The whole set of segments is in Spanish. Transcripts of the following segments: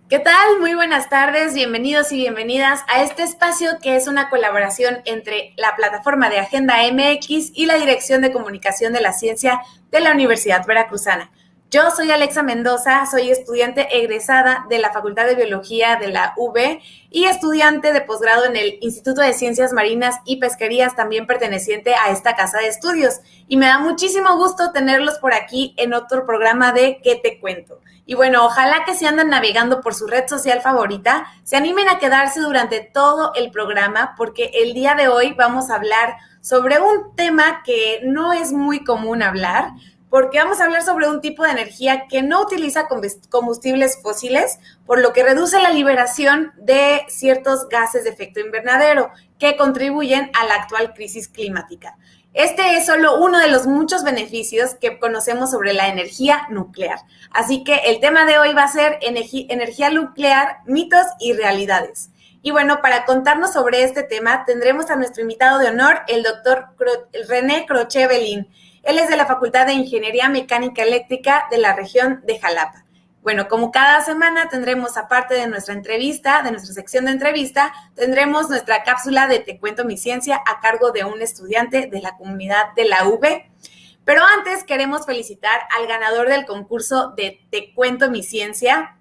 ¿Qué tal? Muy buenas tardes, bienvenidos y bienvenidas a este espacio que es una colaboración entre la plataforma de Agenda MX y la Dirección de Comunicación de la Ciencia de la Universidad Veracruzana. Yo soy Alexa Mendoza, soy estudiante egresada de la Facultad de Biología de la UB y estudiante de posgrado en el Instituto de Ciencias Marinas y Pesquerías, también perteneciente a esta casa de estudios. Y me da muchísimo gusto tenerlos por aquí en otro programa de ¿Qué te cuento? Y bueno, ojalá que si andan navegando por su red social favorita, se animen a quedarse durante todo el programa, porque el día de hoy vamos a hablar sobre un tema que no es muy común hablar, porque vamos a hablar sobre un tipo de energía que no utiliza combustibles fósiles, por lo que reduce la liberación de ciertos gases de efecto invernadero que contribuyen a la actual crisis climática. Este es solo uno de los muchos beneficios que conocemos sobre la energía nuclear. Así que el tema de hoy va a ser energía nuclear, mitos y realidades. Y bueno, para contarnos sobre este tema tendremos a nuestro invitado de honor, el doctor René Crochet-Belin. Él es de la Facultad de Ingeniería Mecánica Eléctrica de la región de Jalapa. Bueno, como cada semana tendremos, aparte de nuestra entrevista, de nuestra sección de entrevista, tendremos nuestra cápsula de Te Cuento Mi Ciencia a cargo de un estudiante de la comunidad de la UB. Pero antes queremos felicitar al ganador del concurso de Te Cuento Mi Ciencia,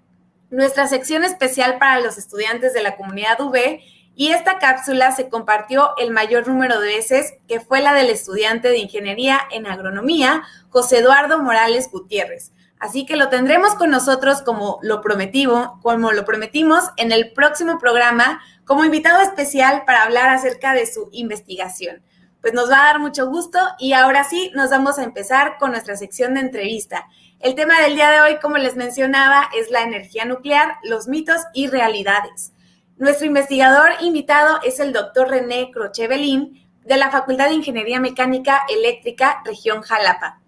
nuestra sección especial para los estudiantes de la comunidad UB, y esta cápsula se compartió el mayor número de veces, que fue la del estudiante de Ingeniería en Agronomía, José Eduardo Morales Gutiérrez. Así que lo tendremos con nosotros como lo prometimos en el próximo programa como invitado especial para hablar acerca de su investigación. Pues nos va a dar mucho gusto y ahora sí nos vamos a empezar con nuestra sección de entrevista. El tema del día de hoy, como les mencionaba, es la energía nuclear, los mitos y realidades. Nuestro investigador invitado es el doctor René Crochet-Belin de la Facultad de Ingeniería Mecánica Eléctrica, región Jalapa.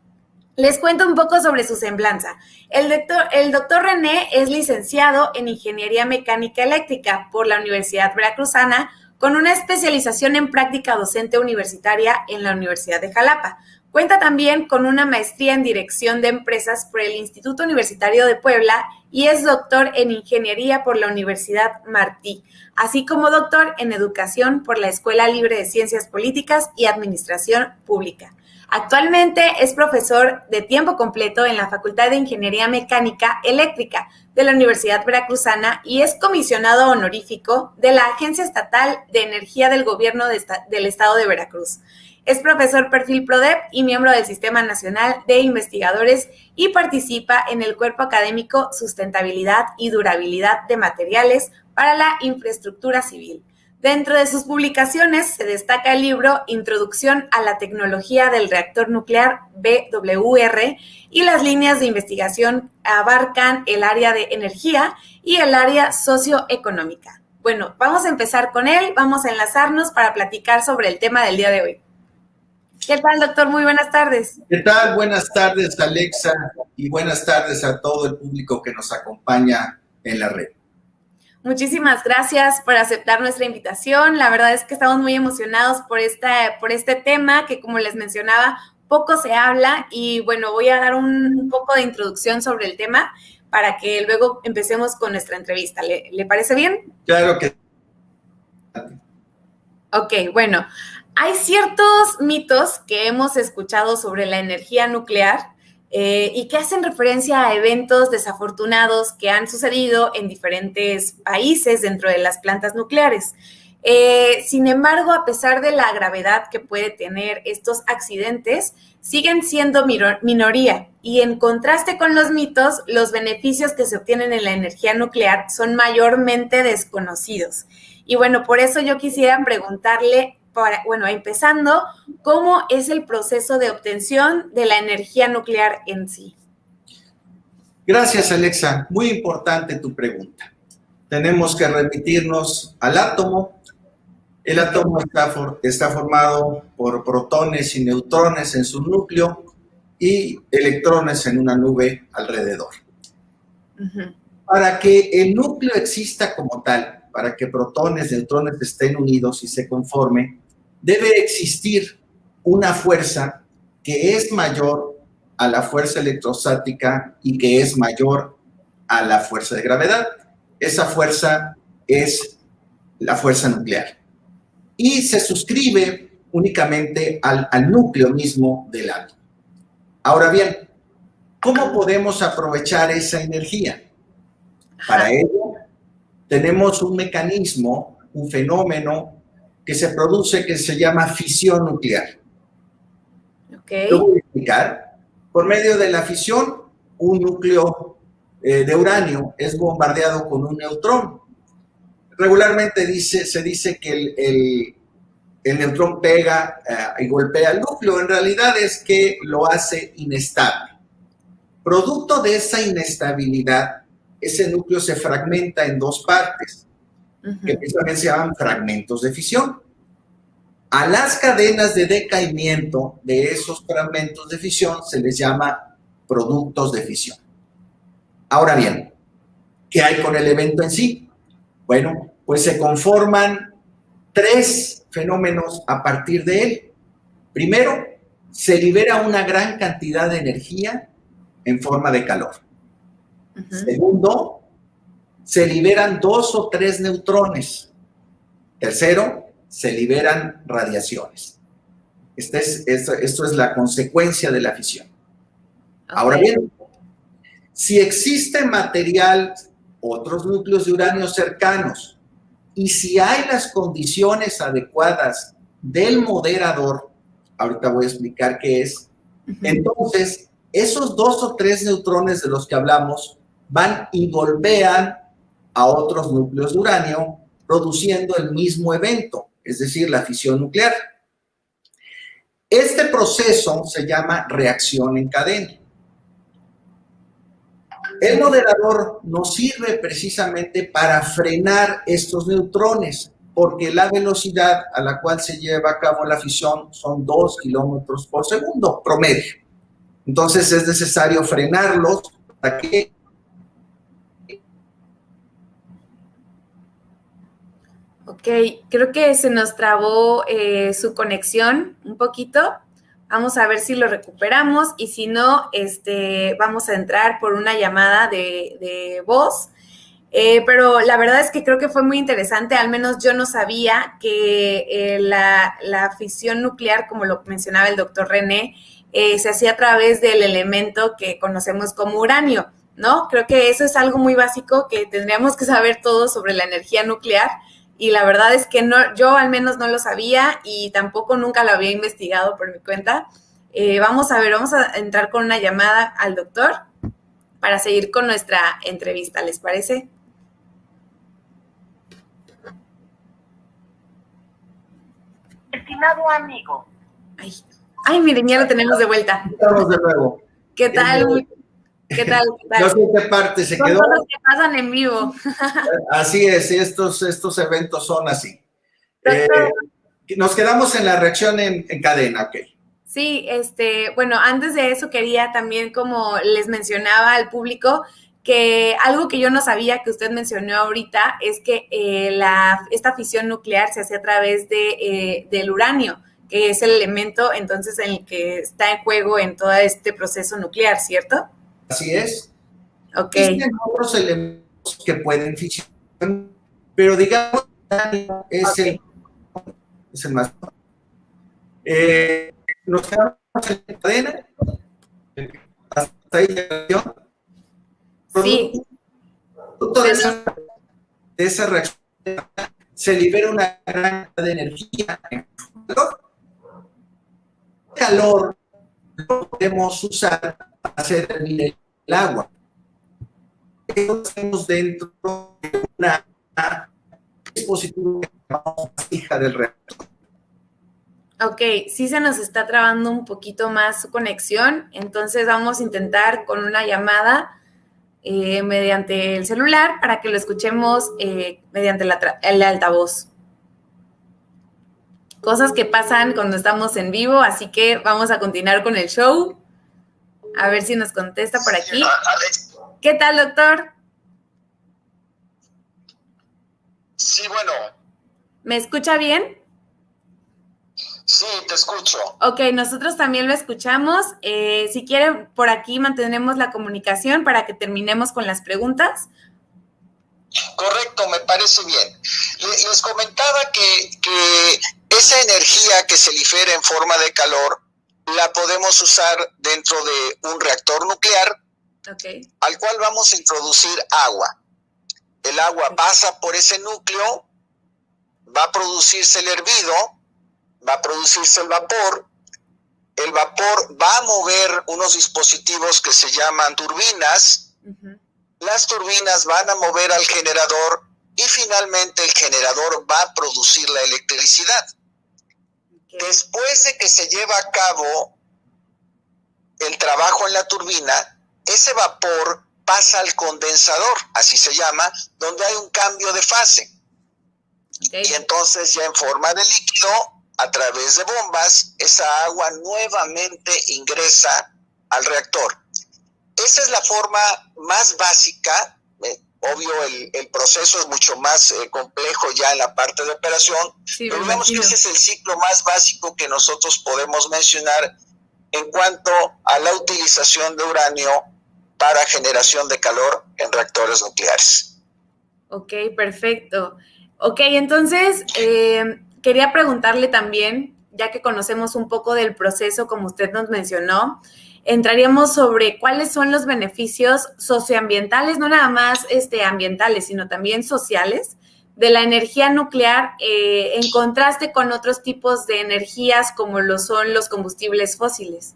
Les cuento un poco sobre su semblanza. El doctor René es licenciado en Ingeniería Mecánica Eléctrica por la Universidad Veracruzana, con una especialización en práctica docente universitaria en la Universidad de Jalapa. Cuenta también con una maestría en Dirección de Empresas por el Instituto Universitario de Puebla y es doctor en Ingeniería por la Universidad Martí, así como doctor en Educación por la Escuela Libre de Ciencias Políticas y Administración Pública. Actualmente es profesor de tiempo completo en la Facultad de Ingeniería Mecánica Eléctrica de la Universidad Veracruzana y es comisionado honorífico de la Agencia Estatal de Energía del Gobierno del Estado de Veracruz. Es profesor perfil PRODEP y miembro del Sistema Nacional de Investigadores y participa en el cuerpo académico Sustentabilidad y Durabilidad de Materiales para la Infraestructura Civil. Dentro de sus publicaciones se destaca el libro Introducción a la Tecnología del Reactor Nuclear BWR y las líneas de investigación abarcan el área de energía y el área socioeconómica. Bueno, vamos a empezar con él, vamos a enlazarnos para platicar sobre el tema del día de hoy. ¿Qué tal, doctor? Muy buenas tardes. ¿Qué tal? Buenas tardes, Alexa, y buenas tardes a todo el público que nos acompaña en la red. Muchísimas gracias por aceptar nuestra invitación. La verdad es que estamos muy emocionados por este tema que, como les mencionaba, poco se habla y bueno, voy a dar un poco de introducción sobre el tema para que luego empecemos con nuestra entrevista. ¿Le parece bien? Claro que sí. Ok, bueno, hay ciertos mitos que hemos escuchado sobre la energía nuclear y que hacen referencia a eventos desafortunados que han sucedido en diferentes países dentro de las plantas nucleares. Sin embargo, a pesar de la gravedad que puede tener estos accidentes, siguen siendo minoría y en contraste con los mitos, los beneficios que se obtienen en la energía nuclear son mayormente desconocidos. Y bueno, por eso yo quisiera preguntarle, empezando, ¿cómo es el proceso de obtención de la energía nuclear en sí? Gracias, Alexa. Muy importante tu pregunta. Tenemos que remitirnos al átomo. El átomo está formado por protones y neutrones en su núcleo y electrones en una nube alrededor. Para que el núcleo exista como tal, para que protones, neutrones estén unidos y se conformen, debe existir una fuerza que es mayor a la fuerza electrostática y que es mayor a la fuerza de gravedad. esa fuerza es la fuerza nuclear. Y se suscribe únicamente al núcleo mismo del átomo. Ahora bien, ¿cómo podemos aprovechar esa energía? Para ello, tenemos un mecanismo, un fenómeno que se produce que se llama fisión nuclear. Lo voy a explicar. Por medio de la fisión, un núcleo de uranio es bombardeado con un neutrón. Regularmente se dice que el neutrón pega y golpea el núcleo. En realidad es que lo hace inestable. Producto de esa inestabilidad, ese núcleo se fragmenta en dos partes, que precisamente se llaman fragmentos de fisión. A las cadenas de decaimiento de esos fragmentos de fisión se les llama productos de fisión. Ahora bien, ¿qué hay con el evento en sí? Bueno, pues se conforman tres fenómenos a partir de él. Primero, se libera una gran cantidad de energía en forma de calor. Segundo, se liberan 2 o 3 neutrones. Tercero, se liberan radiaciones. Esto es la consecuencia de la fisión. Ahora bien, si existe material, otros núcleos de uranio cercanos, y si hay las condiciones adecuadas del moderador, ahorita voy a explicar qué es, entonces esos 2 o 3 neutrones de los que hablamos van y golpean a otros núcleos de uranio, produciendo el mismo evento, es decir, la fisión nuclear. Este proceso se llama reacción en cadena. El moderador nos sirve precisamente para frenar estos neutrones, porque la velocidad a la cual se lleva a cabo la fisión son 2 kilómetros por segundo promedio. Entonces es necesario frenarlos para que... Ok, creo que se nos trabó su conexión un poquito. Vamos a ver si lo recuperamos y si no, vamos a entrar por una llamada de voz. Pero la verdad es que creo que fue muy interesante, al menos yo no sabía que la fisión nuclear, como lo mencionaba el doctor René, se hacía a través del elemento que conocemos como uranio, ¿no? Creo que eso es algo muy básico que tendríamos que saber todos sobre la energía nuclear. Y la verdad es que no, yo al menos no lo sabía y tampoco nunca lo había investigado por mi cuenta. Vamos a entrar con una llamada al doctor para seguir con nuestra entrevista, ¿les parece? Estimado amigo. Ay, miren, ya lo tenemos de vuelta. Estamos de nuevo. ¿Qué tal? ¿Qué tal? No sé qué parte se quedó. Son cosas que pasan en vivo. Así es, estos eventos son así. Nos quedamos en la reacción en cadena, ok. Sí, bueno, antes de eso quería también, como les mencionaba al público, que algo que yo no sabía que usted mencionó ahorita es que esta fisión nuclear se hace a través del uranio, que es el elemento entonces en el que está en juego en todo este proceso nuclear, ¿cierto? Así es. Ok. Existen otros elementos que pueden fisionar, pero digamos es el más. Nos quedamos en la cadena. Hasta ahí la Sí. Producto de esa reacción se libera una gran cantidad de energía. El calor lo podemos usar para hacer hervir el agua. Estamos dentro de una dispositivo que llamamos vasija del reactor. Ok, sí se nos está trabando un poquito más su conexión, entonces vamos a intentar con una llamada mediante el celular para que lo escuchemos mediante el altavoz. Cosas que pasan cuando estamos en vivo, así que vamos a continuar con el show. A ver si nos contesta por aquí. ¿Qué tal, doctor? Sí, bueno. ¿Me escucha bien? Sí, te escucho. Ok, nosotros también lo escuchamos. Si quieren, por aquí mantenemos la comunicación para que terminemos con las preguntas. Correcto, me parece bien. Les comentaba que esa energía que se libera en forma de calor la podemos usar dentro de un reactor nuclear, al cual vamos a introducir agua. El agua pasa por ese núcleo, va a producirse el hervido, va a producirse el vapor va a mover unos dispositivos que se llaman turbinas. Las turbinas van a mover al generador y finalmente el generador va a producir la electricidad. Después de que se lleva a cabo el trabajo en la turbina, ese vapor pasa al condensador, así se llama, donde hay un cambio de fase. Y entonces ya en forma de líquido, a través de bombas, esa agua nuevamente ingresa al reactor. Esa es la forma más básica. Obvio, el proceso es mucho más complejo ya en la parte de operación, pero digamos que ese es el ciclo más básico que nosotros podemos mencionar en cuanto a la utilización de uranio para generación de calor en reactores nucleares. Ok, perfecto. Ok, entonces quería preguntarle también, ya que conocemos un poco del proceso, como usted nos mencionó, entraríamos sobre cuáles son los beneficios socioambientales, no nada más ambientales, sino también sociales, de la energía nuclear en contraste con otros tipos de energías como lo son los combustibles fósiles.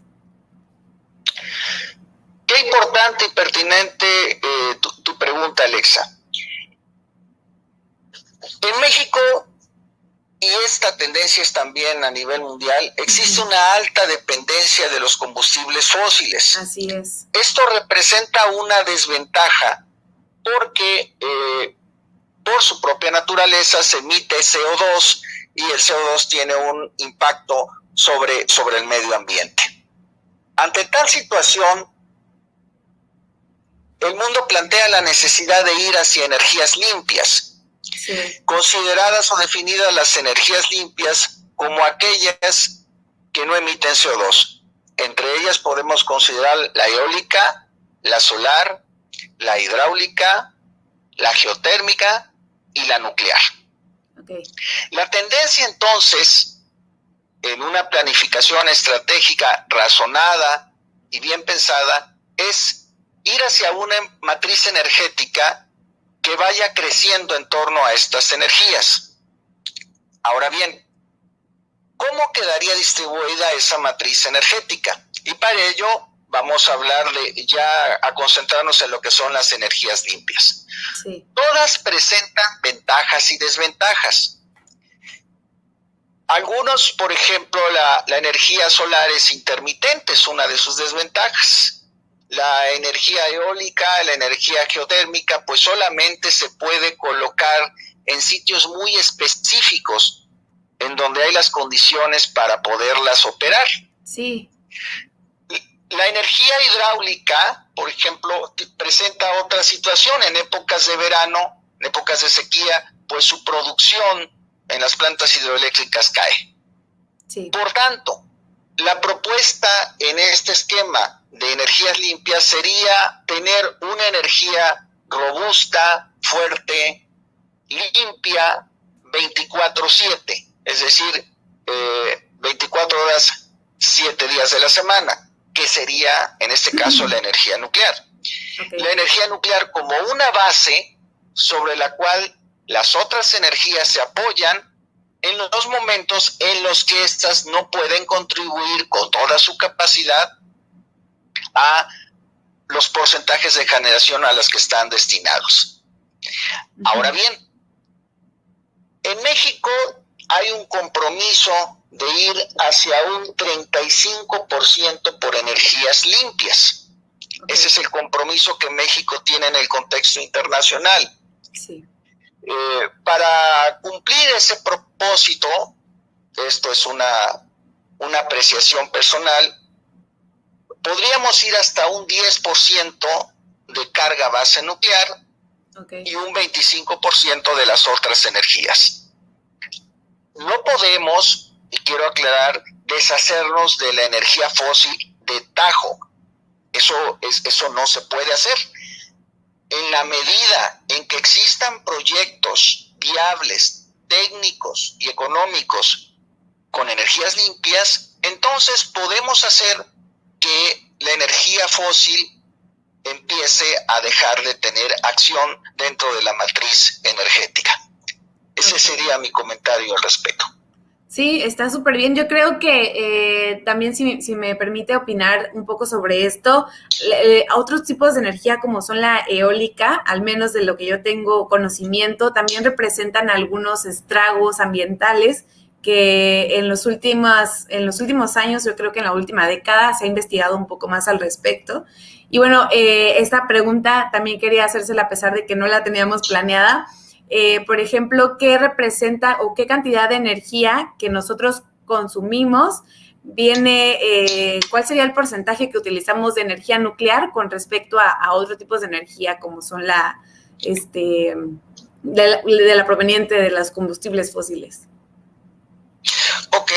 Qué importante y pertinente tu pregunta, Alexa. En México, y esta tendencia es también a nivel mundial, existe una alta dependencia de los combustibles fósiles. Así es. Esto representa una desventaja porque por su propia naturaleza se emite CO2 y el CO2 tiene un impacto sobre el medio ambiente. Ante tal situación, el mundo plantea la necesidad de ir hacia energías limpias. Sí. Consideradas o definidas las energías limpias como aquellas que no emiten CO2. Entre ellas podemos considerar la eólica, la solar, la hidráulica, la geotérmica y la nuclear. Okay. La tendencia entonces, en una planificación estratégica razonada y bien pensada, es ir hacia una matriz energética que vaya creciendo en torno a estas energías. Ahora bien, ¿cómo quedaría distribuida esa matriz energética? Y para ello vamos a hablar a concentrarnos en lo que son las energías limpias. Sí. Todas presentan ventajas y desventajas. Algunos, por ejemplo, la energía solar es intermitente, es una de sus desventajas. La energía eólica, la energía geotérmica, pues solamente se puede colocar en sitios muy específicos, en donde hay las condiciones para poderlas operar. Sí. La energía hidráulica, por ejemplo, presenta otra situación. En épocas de verano, en épocas de sequía, pues su producción en las plantas hidroeléctricas cae. Sí. Por tanto, la propuesta en este esquema de energías limpias sería tener una energía robusta, fuerte, limpia, 24/7, es decir, 24 horas, 7 días de la semana, que sería, en este caso, la energía nuclear. Okay. La energía nuclear como una base sobre la cual las otras energías se apoyan en los momentos en los que éstas no pueden contribuir con toda su capacidad a los porcentajes de generación a las que están destinados. Ahora bien, en México hay un compromiso de ir hacia un 35% por energías limpias. Okay. Ese es el compromiso que México tiene en el contexto internacional. Sí. Para cumplir ese propósito, esto es una apreciación personal, podríamos ir hasta un 10% de carga base nuclear. Okay. Y un 25% de las otras energías. No podemos, y quiero aclarar, deshacernos de la energía fósil de tajo. Eso no se puede hacer. en la medida en que existan proyectos viables, técnicos y económicos con energías limpias, entonces podemos hacer que la energía fósil empiece a dejar de tener acción dentro de la matriz energética. Ese sería mi comentario al respecto. Sí, está súper bien. Yo creo que también, si me permite opinar un poco sobre esto, otros tipos de energía como son la eólica, al menos de lo que yo tengo conocimiento, también representan algunos estragos ambientales que en los últimos años, yo creo que en la última década se ha investigado un poco más al respecto. Y bueno, esta pregunta también quería hacérsela a pesar de que no la teníamos planeada. Por ejemplo, ¿qué representa o qué cantidad de energía que nosotros consumimos viene, cuál sería el porcentaje que utilizamos de energía nuclear con respecto a otros tipos de energía como son de la proveniente de los combustibles fósiles? Ok,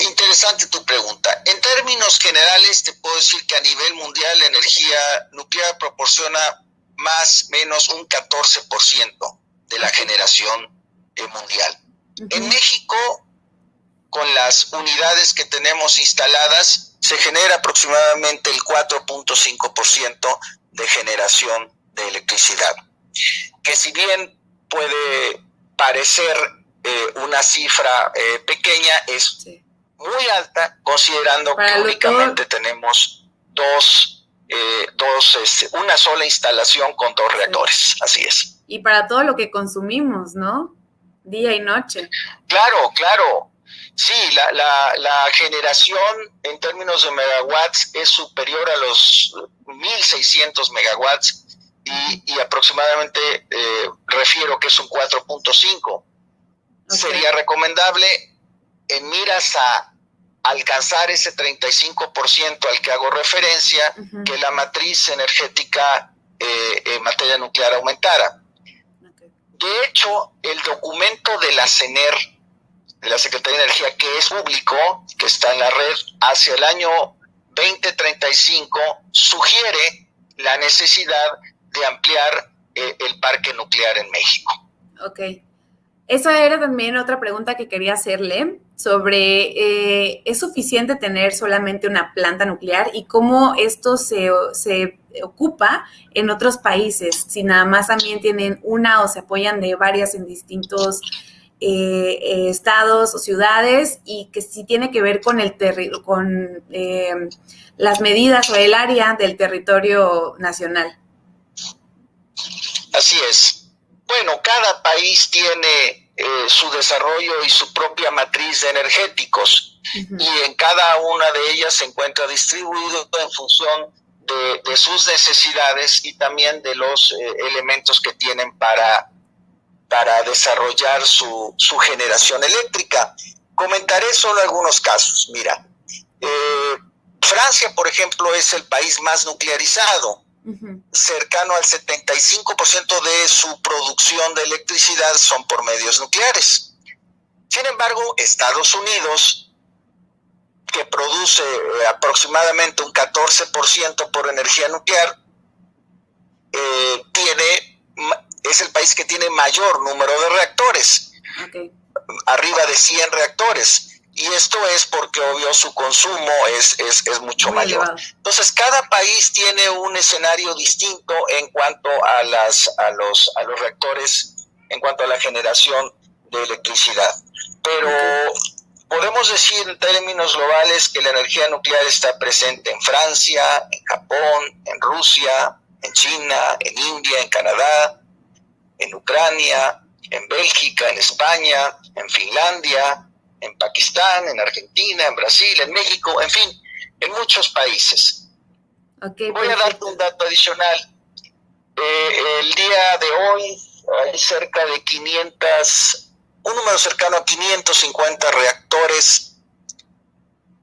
interesante tu pregunta. En términos generales, te puedo decir que a nivel mundial la energía nuclear proporciona más o menos un 14% de la generación mundial. Uh-huh. En México, con las unidades que tenemos instaladas, se genera aproximadamente el 4.5% de generación de electricidad, que si bien puede parecer una cifra pequeña, es muy alta, considerando que únicamente tenemos una sola instalación con 2 reactores, así es. Y para todo lo que consumimos, ¿no? Día y noche. Claro. Sí, la generación en términos de megawatts es superior a los 1.600 megawatts y aproximadamente refiero que es un 4.5. Okay. Sería recomendable, en miras a alcanzar ese 35% al que hago referencia, uh-huh, que la matriz energética en materia nuclear aumentara. Okay. De hecho, el documento de la CENER, de la Secretaría de Energía, que es público, que está en la red, hacia el año 2035, sugiere la necesidad de ampliar el parque nuclear en México. Ok. Esa era también otra pregunta que quería hacerle sobre ¿es suficiente tener solamente una planta nuclear y cómo esto se ocupa en otros países? Si nada más también tienen una o se apoyan de varias en distintos estados o ciudades, y que sí tiene que ver con las medidas o el área del territorio nacional. Así es. Bueno, cada país tiene su desarrollo y su propia matriz de energéticos, uh-huh, y en cada una de ellas se encuentra distribuido en función de sus necesidades y también de los elementos que tienen para desarrollar su generación eléctrica. Comentaré solo algunos casos. Mira, Francia, por ejemplo, es el país más nuclearizado. Uh-huh. Cercano al 75% de su producción de electricidad son por medios nucleares. Sin embargo, Estados Unidos, que produce aproximadamente un 14% por energía nuclear, es el país que tiene mayor número de reactores, okay, arriba de 100 reactores. Y esto es porque, obvio, su consumo es mucho muy mayor. Elevado. Entonces, cada país tiene un escenario distinto en cuanto a los reactores, en cuanto a la generación de electricidad. Pero podemos decir en términos globales que la energía nuclear está presente en Francia, en Japón, en Rusia, en China, en India, en Canadá, en Ucrania, en Bélgica, en España, en Finlandia, en Pakistán, en Argentina, en Brasil, en México, en fin, en muchos países. Okay, voy a darte un dato adicional. El día de hoy hay cerca de un número cercano a 550 reactores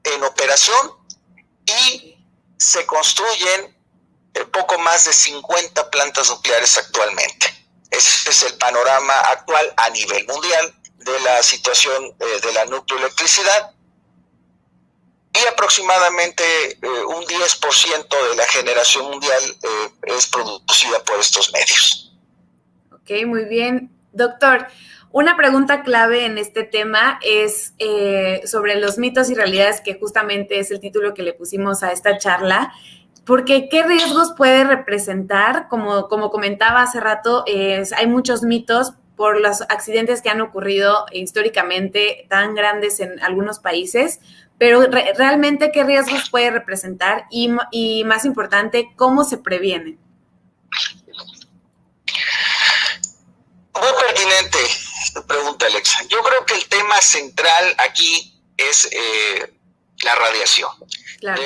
en operación y se construyen poco más de 50 plantas nucleares actualmente. Ese es el panorama actual a nivel mundial de la situación de la nucleoelectricidad. y aproximadamente un 10% de la generación mundial es producida por estos medios. Ok, muy bien. Doctor, una pregunta clave en este tema es sobre los mitos y realidades, que justamente es el título que le pusimos a esta charla. Porque, ¿qué riesgos puede representar? Como comentaba hace rato, hay muchos mitos por los accidentes que han ocurrido históricamente tan grandes en algunos países, pero realmente, ¿qué riesgos puede representar? Y más importante, ¿cómo se previene? Muy pertinente tu pregunta, Alexa. Yo creo que el tema central aquí es la radiación. Claro.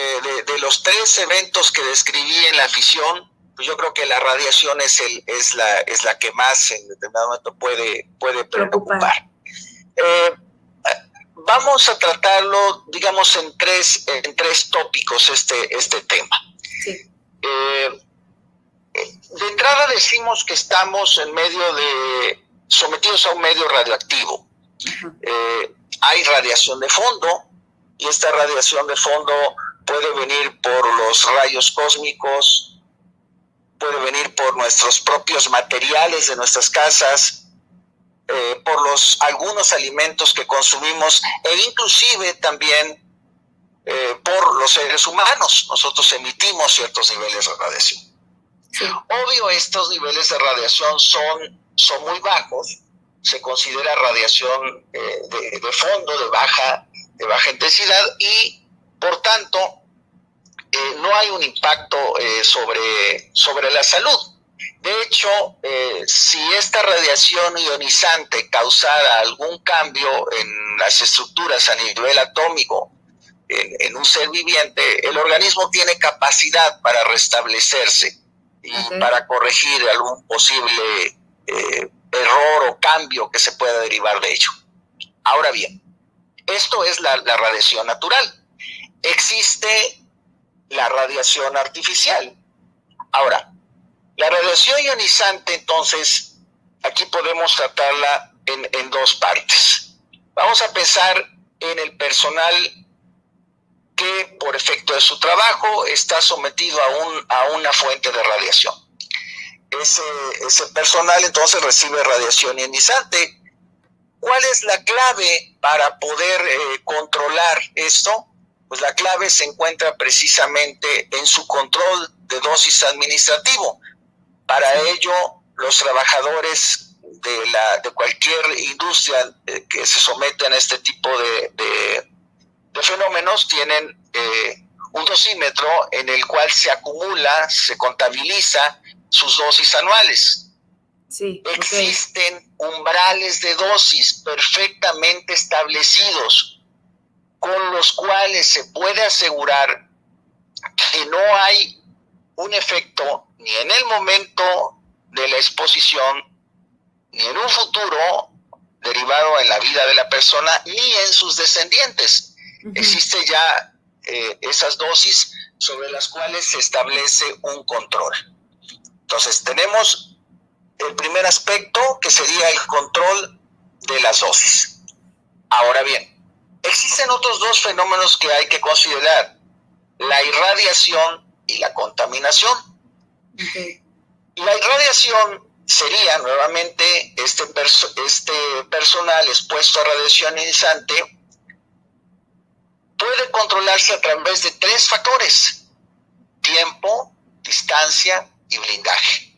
De los 3 eventos que describí en la fisión, pues yo creo que la radiación es la que más en determinado momento puede preocupar. Vamos a tratarlo, digamos, en tres tópicos este tema. Sí. De entrada decimos que estamos sometidos a un medio radioactivo. Hay radiación de fondo, y esta radiación de fondo puede venir por los rayos cósmicos, puede venir por nuestros propios materiales de nuestras casas, por algunos alimentos que consumimos, e inclusive también por los seres humanos. Nosotros emitimos ciertos niveles de radiación. Sí. Obvio, estos niveles de radiación son muy bajos. Se considera radiación de fondo, de baja intensidad, y por tanto no hay un impacto sobre la salud. De hecho, si esta radiación ionizante causara algún cambio en las estructuras a nivel atómico en un ser viviente, el organismo tiene capacidad para restablecerse y para corregir algún posible error o cambio que se pueda derivar de ello. Ahora bien, esto es la radiación natural. Existe la radiación artificial. Ahora, la radiación ionizante, entonces, aquí podemos tratarla en 2 partes. Vamos a pensar en el personal que, por efecto de su trabajo, está sometido a una fuente de radiación. Ese personal, entonces, recibe radiación ionizante. ¿Cuál es la clave para poder controlar esto? Pues la clave se encuentra precisamente en su control de dosis administrativo. Para ello, los trabajadores de cualquier industria que se someten a este tipo de fenómenos tienen un dosímetro en el cual se acumula, se contabiliza sus dosis anuales. Sí, Existen umbrales de dosis perfectamente establecidos, con los cuales se puede asegurar que no hay un efecto ni en el momento de la exposición, ni en un futuro derivado en la vida de la persona, ni en sus descendientes. Existe ya esas dosis sobre las cuales se establece un control. Entonces tenemos el primer aspecto, que sería el control de las dosis. Ahora bien, existen otros 2 fenómenos que hay que considerar: la irradiación y la contaminación. La irradiación sería nuevamente este personal expuesto a radiación ionizante. Puede controlarse a través de 3 factores: tiempo, distancia y blindaje.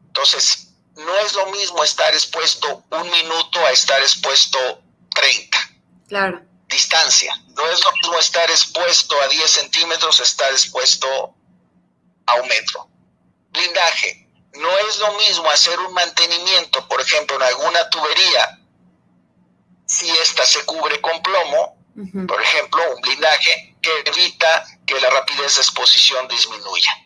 Entonces, no es lo mismo estar expuesto 1 minuto a estar expuesto 30. Claro. Distancia. No es lo mismo estar expuesto a 10 centímetros, estar expuesto a 1 metro. Blindaje. No es lo mismo hacer un mantenimiento, por ejemplo, en alguna tubería, si ésta se cubre con plomo, por ejemplo, un blindaje que evita que la rapidez de exposición disminuya.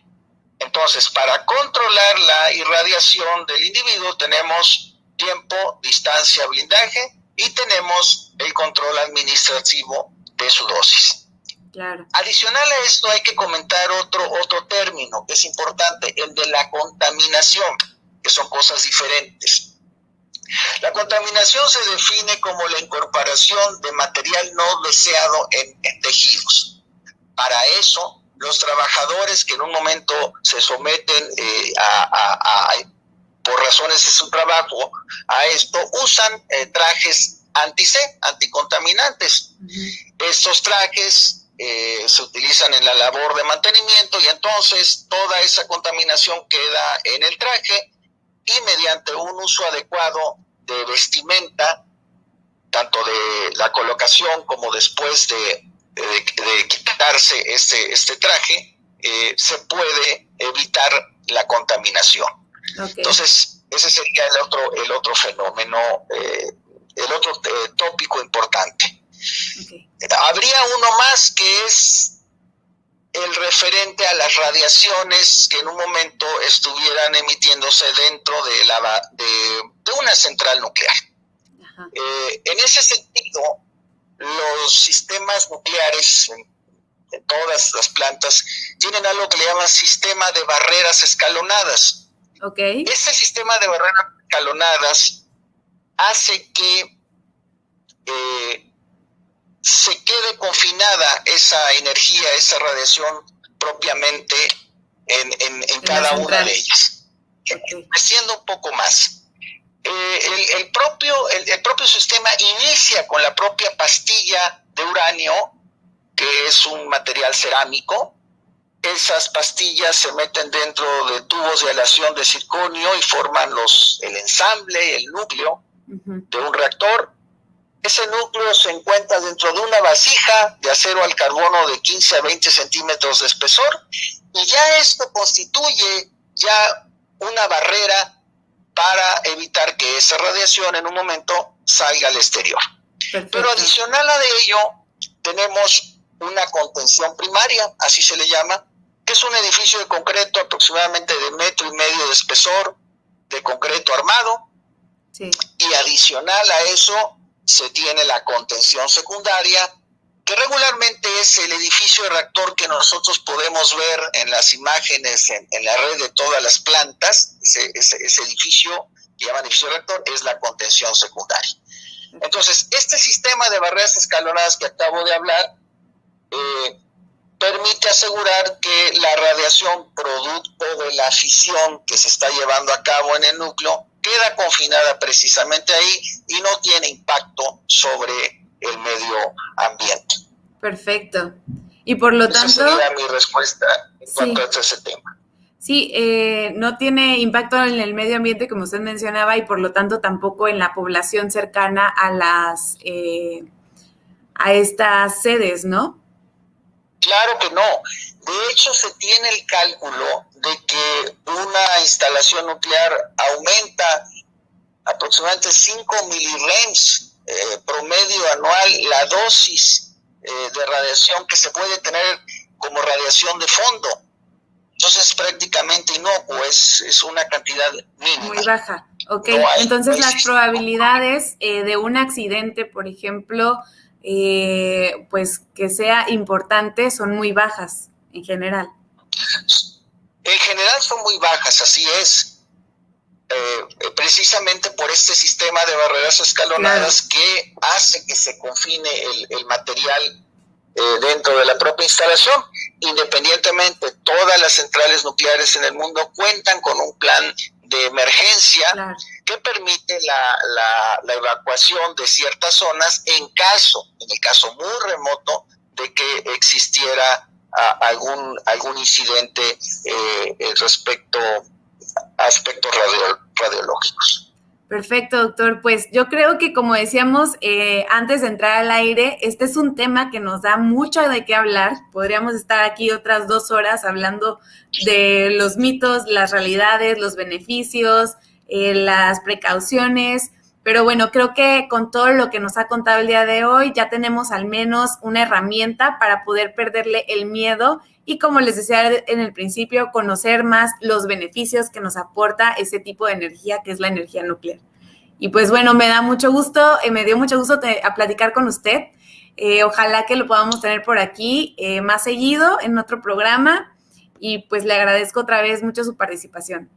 Entonces, para controlar la irradiación del individuo tenemos tiempo, distancia, blindaje, y tenemos el control administrativo de su dosis. Claro. Adicional a esto hay que comentar otro término que es importante, el de la contaminación, que son cosas diferentes. La contaminación se define como la incorporación de material no deseado en tejidos. Para eso, los trabajadores que en un momento se someten por razones de su trabajo a esto, usan trajes anti-C, anticontaminantes. Estos trajes se utilizan en la labor de mantenimiento y entonces toda esa contaminación queda en el traje y mediante un uso adecuado de vestimenta, tanto de la colocación como después de quitarse este traje, se puede evitar la contaminación. Okay. Entonces, ese sería el otro fenómeno, el otro tópico importante. Okay. Habría uno más que es el referente a las radiaciones que en un momento estuvieran emitiéndose dentro de una central nuclear. En ese sentido, los sistemas nucleares en todas las plantas tienen algo que le llaman sistema de barreras escalonadas. Okay. Este sistema de barreras escalonadas hace que se quede confinada esa energía, esa radiación propiamente en cada una de ellas. Okay. Creciendo un poco más. El propio sistema inicia con la propia pastilla de uranio, que es un material cerámico. Esas pastillas se meten dentro de tubos de aleación de circonio y forman el ensamble, el núcleo de un reactor. Ese núcleo se encuentra dentro de una vasija de acero al carbono de 15 a 20 centímetros de espesor y ya esto constituye ya una barrera para evitar que esa radiación en un momento salga al exterior. Perfecto. Pero adicional a ello, tenemos una contención primaria, así se le llama, que es un edificio de concreto aproximadamente de 1,5 metros de espesor, de concreto armado. Sí. Y adicional a eso, se tiene la contención secundaria, que regularmente es el edificio de reactor que nosotros podemos ver en las imágenes en la red de todas las plantas. Ese edificio, que llaman edificio de reactor, es la contención secundaria. Entonces, este sistema de barreras escalonadas que acabo de hablar permite asegurar que la radiación producto de la fisión que se está llevando a cabo en el núcleo queda confinada precisamente ahí y no tiene impacto sobre el medio ambiente. Perfecto. Y por lo tanto... Esa sería mi respuesta en cuanto a ese tema. Sí, no tiene impacto en el medio ambiente, como usted mencionaba, y por lo tanto tampoco en la población cercana a estas sedes, ¿no? Claro que no. De hecho, se tiene el cálculo de que una instalación nuclear aumenta aproximadamente 5 milirems promedio anual la dosis de radiación que se puede tener como radiación de fondo. Entonces, prácticamente inocuo, es una cantidad mínima. Muy baja. Ok, no hay, entonces no las probabilidades de un accidente, por ejemplo, pues que sea importante, son muy bajas en general. En general son muy bajas, así es. Precisamente por este sistema de barreras escalonadas, claro, que hace que se confine el material dentro de la propia instalación. Independientemente, todas las centrales nucleares en el mundo cuentan con un plan de emergencia, claro, que permite la evacuación de ciertas zonas en el caso muy remoto de que existiera algún incidente respecto a aspectos radiológicos. Perfecto, doctor. Pues yo creo que, como decíamos antes de entrar al aire, este es un tema que nos da mucho de qué hablar. Podríamos estar aquí otras 2 horas hablando de los mitos, las realidades, los beneficios, las precauciones. Pero bueno, creo que con todo lo que nos ha contado el día de hoy, ya tenemos al menos una herramienta para poder perderle el miedo y, como les decía en el principio, conocer más los beneficios que nos aporta ese tipo de energía que es la energía nuclear. Y pues bueno, me dio mucho gusto a platicar con usted. Ojalá que lo podamos tener por aquí más seguido en otro programa y pues le agradezco otra vez mucho su participación.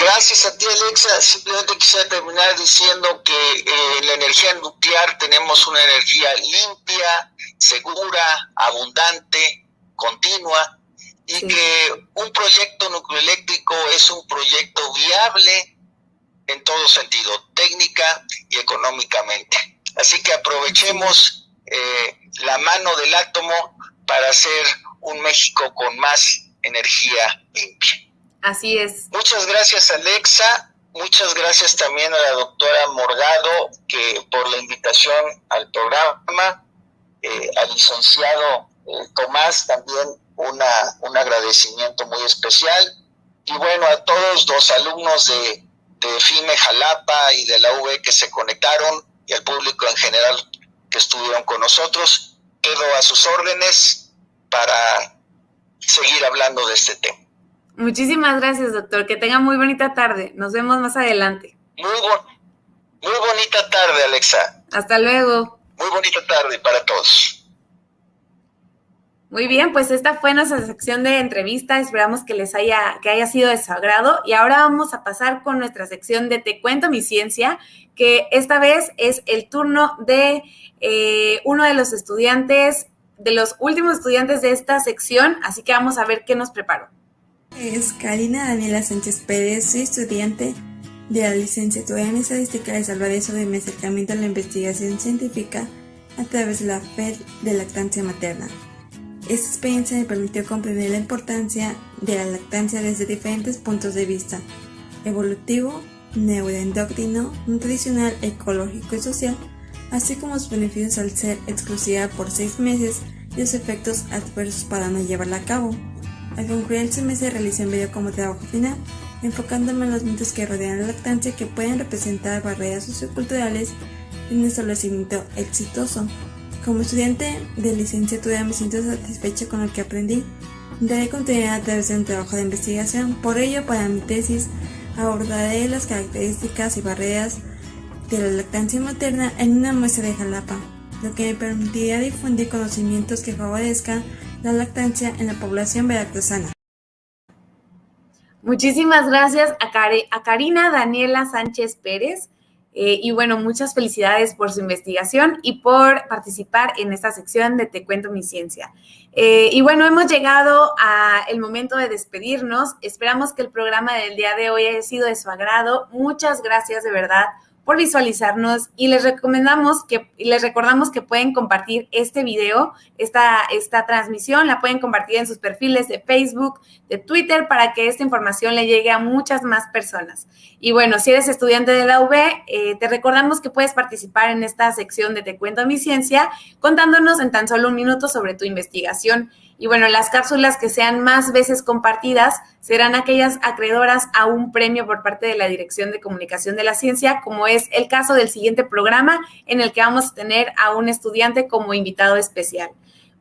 Gracias a ti, Alexa. Simplemente quisiera terminar diciendo que en la energía nuclear tenemos una energía limpia, segura, abundante, continua, y que un proyecto nucleoeléctrico es un proyecto viable en todo sentido, técnica y económicamente. Así que aprovechemos la mano del átomo para hacer un México con más energía limpia. Así es. Muchas gracias, Alexa. Muchas gracias también a la doctora Morgado por la invitación al programa. Al licenciado Tomás también un agradecimiento muy especial. Y bueno, a todos los alumnos de FIME Jalapa y de la UB que se conectaron y al público en general que estuvieron con nosotros, quedo a sus órdenes para seguir hablando de este tema. Muchísimas gracias, doctor. Que tenga muy bonita tarde. Nos vemos más adelante. Muy bonita tarde, Alexa. Hasta luego. Muy bonita tarde para todos. Muy bien, pues esta fue nuestra sección de entrevista. Esperamos que haya sido de su agrado. Y ahora vamos a pasar con nuestra sección de Te Cuento Mi Ciencia, que esta vez es el turno de uno de los estudiantes, de los últimos estudiantes de esta sección. Así que vamos a ver qué nos preparó. Es Karina Daniela Sánchez Pérez, soy estudiante de la licenciatura en Estadística de Salvador sobre mi acercamiento a la investigación científica a través de la FED de lactancia materna. Esta experiencia me permitió comprender la importancia de la lactancia desde diferentes puntos de vista: evolutivo, neuroendocrino, nutricional, ecológico y social, así como sus beneficios al ser exclusiva por 6 meses y los efectos adversos para no llevarla a cabo. Al concluir el semestre realicé un video como trabajo final, enfocándome en los mitos que rodean la lactancia que pueden representar barreras socioculturales en un establecimiento exitoso. Como estudiante de licenciatura me siento satisfecha con lo que aprendí. Daré continuidad a través de un trabajo de investigación, por ello para mi tesis abordaré las características y barreras de la lactancia materna en una muestra de Jalapa, lo que me permitirá difundir conocimientos que favorezcan la lactancia en la población veracruzana. Muchísimas gracias a Karina Daniela Sánchez Pérez. Y bueno, muchas felicidades por su investigación y por participar en esta sección de Te Cuento Mi Ciencia. Y bueno, hemos llegado al momento de despedirnos. Esperamos que el programa del día de hoy haya sido de su agrado. Muchas gracias de verdad por visualizarnos y les recordamos que pueden compartir este video, esta transmisión, la pueden compartir en sus perfiles de Facebook, de Twitter, para que esta información le llegue a muchas más personas. Y bueno, si eres estudiante de la UB, te recordamos que puedes participar en esta sección de Te Cuento Mi Ciencia, contándonos en tan solo un minuto sobre tu investigación. Y bueno, las cápsulas que sean más veces compartidas serán aquellas acreedoras a un premio por parte de la Dirección de Comunicación de la Ciencia, como es el caso del siguiente programa, en el que vamos a tener a un estudiante como invitado especial.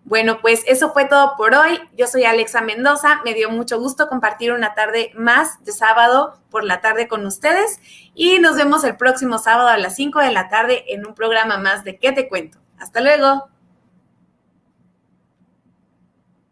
Bueno, pues eso fue todo por hoy. Yo soy Alexa Mendoza. Me dio mucho gusto compartir una tarde más de sábado por la tarde con ustedes. Y nos vemos el próximo sábado a las 5 de la tarde en un programa más de ¿Qué te cuento? Hasta luego.